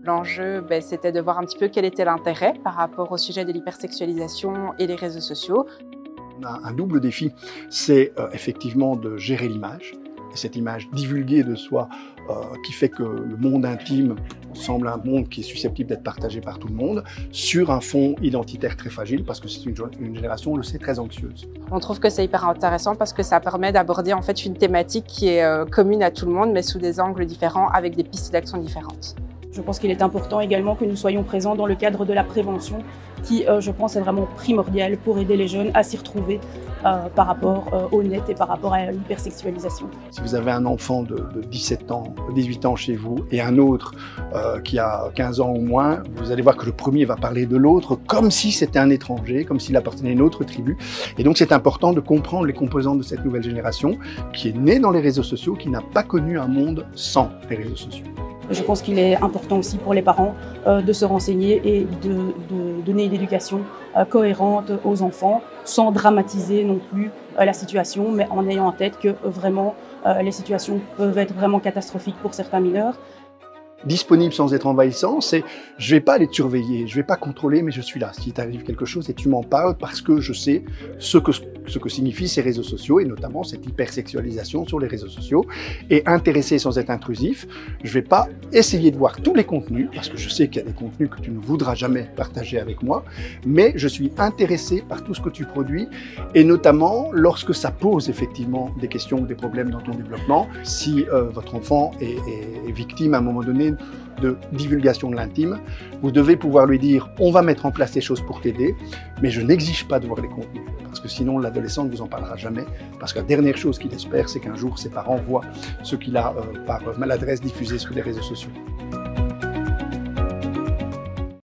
L'enjeu, c'était de voir un petit peu quel était l'intérêt par rapport au sujet de l'hypersexualisation et les réseaux sociaux. On a un double défi, c'est effectivement de gérer l'image, et cette image divulguée de soi qui fait que le monde intime semble un monde qui est susceptible d'être partagé par tout le monde, sur un fond identitaire très fragile, parce que c'est une génération, on le sait, très anxieuse. On trouve que c'est hyper intéressant parce que ça permet d'aborder en fait une thématique qui est commune à tout le monde, mais sous des angles différents, avec des pistes d'action différentes. Je pense qu'il est important également que nous soyons présents dans le cadre de la prévention qui, je pense, est vraiment primordial pour aider les jeunes à s'y retrouver par rapport au net et par rapport à l'hypersexualisation. Si vous avez un enfant de 17 ans, 18 ans chez vous et un autre qui a 15 ans ou moins, vous allez voir que le premier va parler de l'autre comme si c'était un étranger, comme s'il appartenait à une autre tribu. Et donc c'est important de comprendre les composants de cette nouvelle génération qui est née dans les réseaux sociaux, qui n'a pas connu un monde sans les réseaux sociaux. Je pense qu'il est important aussi pour les parents de se renseigner et de donner une éducation cohérente aux enfants, sans dramatiser non plus la situation, mais en ayant en tête que vraiment les situations peuvent être vraiment catastrophiques pour certains mineurs. Disponible sans être envahissant, c'est je vais pas aller te surveiller, je vais pas contrôler, mais je suis là. Si t'arrive quelque chose et tu m'en parles parce que je sais ce que signifient ces réseaux sociaux et notamment cette hypersexualisation sur les réseaux sociaux. Et intéressé sans être intrusif, je vais pas essayer de voir tous les contenus parce que je sais qu'il y a des contenus que tu ne voudras jamais partager avec moi, mais je suis intéressé par tout ce que tu produis et notamment lorsque ça pose effectivement des questions ou des problèmes dans ton développement. Si votre enfant est victime à un moment donné de divulgation de l'intime, vous devez pouvoir lui dire « on va mettre en place des choses pour t'aider, mais je n'exige pas de voir les contenus ». Parce que sinon, l'adolescent ne vous en parlera jamais. Parce que la dernière chose qu'il espère, c'est qu'un jour, ses parents voient ce qu'il a par maladresse diffusé sur les réseaux sociaux.